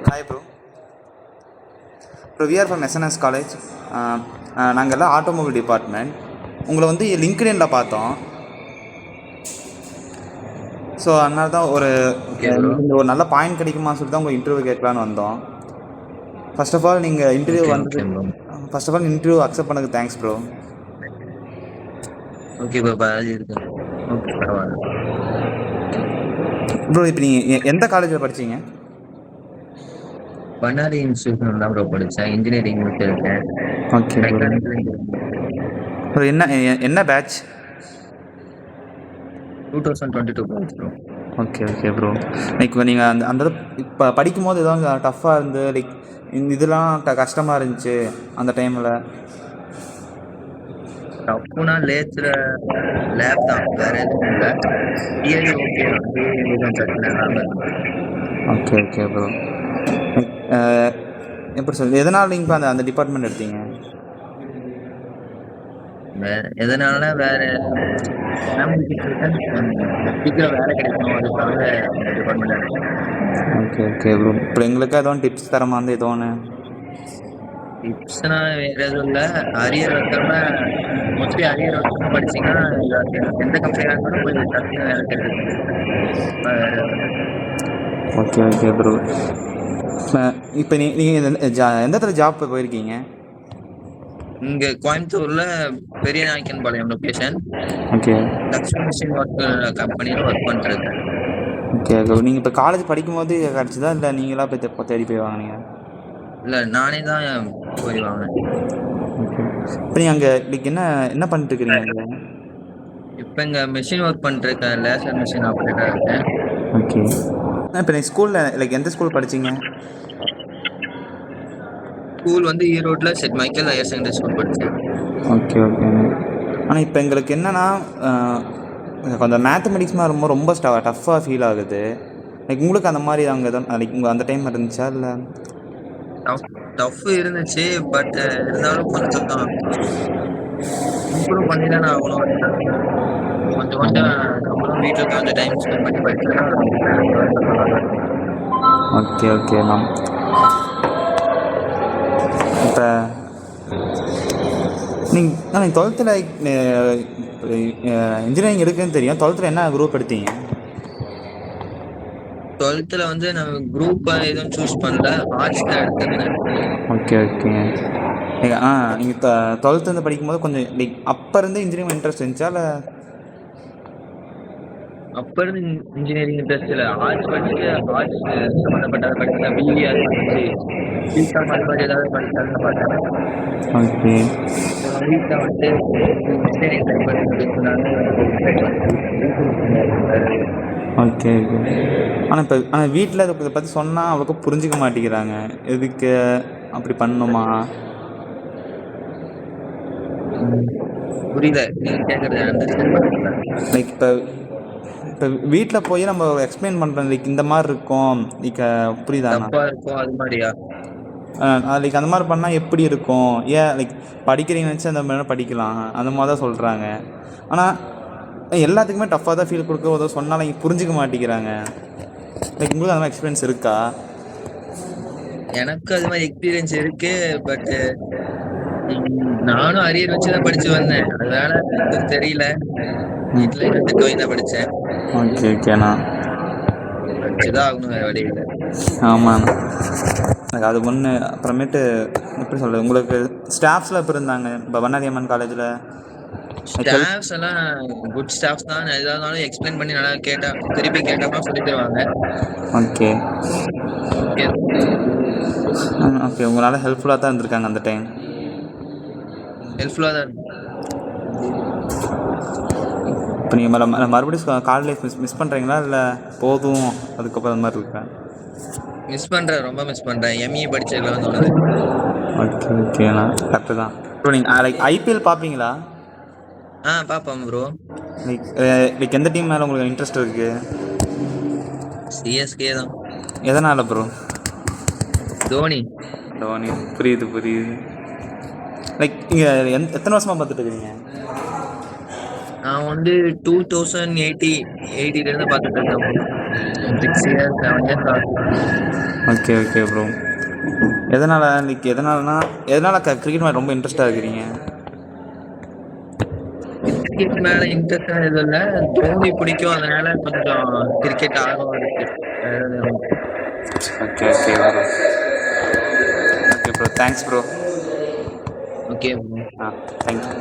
Hi bro. Bro, we are from SNS College. நாங்கள் எல்லாம் automobile department. உங்களை வந்து லிங்க்டின்ல பார்த்தோம். ஸோ அதனால தான் ஒரு நல்ல பாயிண்ட் கிடைக்குமா சொல்லி தான் உங்கள் இன்டர்வியூ கேட்கலான்னு வந்தோம். ஃபர்ஸ்ட் ஆஃப் ஆல் நீங்கள் இன்டர்வியூ அக்செப்ட் பண்ணதுக்கு thanks bro. Okay bro, okay பரவாயில்ல ப்ரோ. இப்போ நீங்கள் எந்த காலேஜில் படிச்சீங்க? பண்ணாரி இன்ஸ்டியூஷன் தான் ப்ரோ படித்தேன். இன்ஜினியரிங் முடிச்சிருக்கேன். Okay bro. என்ன batch? 2022 batch bro. Okay bro. Like நீங்கள் அந்த இப்போ படிக்கும் போது எதாவது டஃப்பாக இருந்து லைக் இதெல்லாம் கஷ்டமாக இருந்துச்சு அந்த டைமில்? டஃப்னா லேப் தான், வேற எதுவும் இல்லை. தியரி ஓகே தான், பிரச்சனை இல்லாமல். Okay bro. எப்படி சொல்லி எதனால் நீங்கள் அந்த டிபார்ட்மெண்ட் எடுத்தீங்க? எதனால வேற சீக்கிரம் வேலை கிடைக்கணும், அதுக்காக டிபார்ட்மெண்ட் எடுத்தேன். Okay bro. இப்போ எங்களுக்கு எதுவும் டிப்ஸ் தர மாதிரி ஏதோ ஒன்று? டிப்ஸ்னா வேற எதுவும் இல்லை. அரியர் வைக்காம மோஸ்ட்லி அரியர் வைக்காம படிச்சீங்கன்னா எந்த கம்பெனியாக இருந்தாலும் கொஞ்சம் டக்குனு வேலை கிடைக்கும். Okay bro. இப்போ நீங்கள் எந்த இடத்துல ஜாப் போயிருக்கீங்க? இங்க கோயம்புத்தூர்ல பெரிய Nayakkanpalayam location. Okay. Lakshmi machine work கம்பெனியில் ஒர்க் பண்ணிட்டு. ஓகே. நீங்கள் இப்போ காலேஜ் படிக்கும் போது கிடச்சிதா இல்லை நீங்களா போய் தேடி போய் வாங்கினீங்க? இல்லை, நானே தான் போய் வாங்கினேன். ஓகே. இப்போ நீங்கள் அங்கே லைக் என்ன பண்ணிட்டு இருக்கிறீங்க? இப்போ இங்கே மிஷின் ஒர்க் பண்ணிட்டு இருக்கேன், லேசர் மிஷின் ஆப்ரேட்டராக இருக்கேன். ஓகே. இப்போ நீங்கள் ஸ்கூலில் லைக் எந்த ஸ்கூல் படிச்சீங்க? ஸ்கூல் வந்து ஈரோட்டில் set Michael higher secondary school படித்தேன். ஓகே. ஆனால் இப்போ எங்களுக்கு என்னென்னா கொஞ்சம் மேத்தமெட்டிக்ஸ்மாக ரொம்ப டஃப்பாக ஃபீல் ஆகுது. லைக் உங்களுக்கு அந்த மாதிரி அங்கே தான் லைக் உங்கள் அந்த டைம் இருந்துச்சா இல்லை? டஃப் இருந்துச்சு, பட் இருந்தாலும் கொஞ்சம் இம்ப்ரூவ் பண்ணி தான் ஆகணும். கொஞ்சம் நம்மளும் வீட்டில் கொஞ்சம் டைம் ஸ்பெண்ட் பண்ணி படிச்சா. Okay ma'am. இப்போ நீங்கள் 12th இன்ஜினியரிங் இருக்குன்னு தெரியும். 12th என்ன குரூப் எடுத்தீங்க? 12th வந்து நான் குரூப் எதுவும் சூஸ் பண்ணல, ஆர்ட்ஸ் தான் எடுத்திருந்தேன். ஓகே. நீங்கள் 12th வந்து படிக்கும்போது கொஞ்சம் லைக் அப்போ இருந்து இன்ஜினியரிங் இன்ட்ரெஸ்ட் இருந்துச்சா இல்லை? அப்போ இருந்து இன்ஜினியரிங் இன்ட்ரெஸ்ட் இல்லை. ஆர்ட்ஸ் படிச்சுட்டு ஆர்ட்ஸ் சம்மந்தப்பட்டதை படிச்சேன். பிஇ அது படிச்சு பிகாம் அது மாதிரி ஏதாவது படிச்சாலும் பார்த்தேன். ஓகே. வீட்டில் வந்து இன்ஜினியரிங் ட்ரை பண்ணி சொன்னாங்க. ஓகே. ஆனால் வீட்டில் இதை பற்றி சொன்னால் அவ்வளோக்கா புரிஞ்சிக்க மாட்டேங்கிறாங்க. எதுக்கு அப்படி பண்ணணுமா? புரியல நீங்கள் கேட்குறது. லைக் இப்போ வீட்டில் போய் நம்ம எக்ஸ்பிளைன் பண்ணுறோம் லைக் இந்த மாதிரி இருக்கும், லைக் புரியுதா? இருக்கும் அது மாதிரியா? லைக் அந்த மாதிரி பண்ணால் எப்படி இருக்கும், ஏன் லைக் படிக்கிறீங்கன்னு வச்சு அந்த மாதிரி படிக்கலாம், அந்த மாதிரி தான் சொல்கிறாங்க. ஆனால் எல்லாத்துக்குமே டஃப்பாக தான் ஃபீல் கொடுக்க உதவ சொன்னாலும் இங்கே புரிஞ்சிக்க மாட்டேங்கிறாங்க. லைக் உங்களுக்கு அந்த மாதிரி எக்ஸ்பீரியன்ஸ் இருக்கா? எனக்கு அது மாதிரி எக்ஸ்பீரியன்ஸ் இருக்கு, பட் நானும் அரியர் வச்சு தான் படிச்சு வந்தேன். அதனால தெரியல. வீட்டில் இருந்து தான் படித்தேன். ஓகேண்ணா. படிச்சுதான் ஆகணும், வேற வழி இல்லை. ஆமாண்ணா. அது ஒன்று. அப்புறமேட்டு எப்படி சொல்கிறது, உங்களுக்கு ஸ்டாஃப்ஸில் இப்போ இருந்தாங்க இப்போ பண்ணாரி அம்மன் காலேஜில்? ஸ்டாஃப்ஸ் எல்லாம் குட் ஸ்டாஃப்ஸ் தான். எதாவதுனாலும் எக்ஸ்பிளைன் பண்ணி நல்லா திருப்பி கேட்டோம்னா சொல்லி தருவாங்க. ஓகே. உங்களால் ஹெல்ப்ஃபுல்லாக தான் இருந்திருக்காங்க அந்த டைம்? ஹெல்ப்ஃபுல்லாக தான். இப்போ நீங்கள் மறுபடியும் காலேஜ் லைஃப் மிஸ் பண்ணுறீங்களா இல்லை போதும் அதுக்கப்புறம் அந்த மாதிரி இருக்கா? மிஸ் பண்ணுறேன், ரொம்ப மிஸ் பண்ணுறேன். எம்இ படிச்சதுல வந்து ஒன்று. ஓகேண்ணா, கரெக்டு தான். ப்ரோ நீங்கள் லைக் ஐபிஎல் பார்ப்பீங்களா? பார்ப்போம் ப்ரோ. லைக் எந்த டீம் மேலே உங்களுக்கு இன்ட்ரெஸ்ட் இருக்குது? சிஎஸ்கே தான். எதனால் ப்ரோ? தோனி. புரியுது. லைக் நீங்கள் எத்தனை வருஷமாக பார்த்துட்டு இருக்கீங்க? நான் வந்து 2080 பார்த்துட்டு இருக்கேன். 6 years 7 years ஆகுது. Okay okay bro. எதனால் லைக் எதனால் கிரிக்கெட் மேலே ரொம்ப இன்ட்ரெஸ்டாக இருக்கிறீங்க? கிரிக்கெட் மேல இன்ட்ரெஸ்ட் எதுவும் இல்ல. தோனி பிடிக்கும். அதனால கொஞ்சம் கிரிக்கெட் ஆர்வம் இருக்கு. வேற எதுவும் இல்ல. Okay okay bro. Okay bro, thanks bro. Okay bro. Thank you.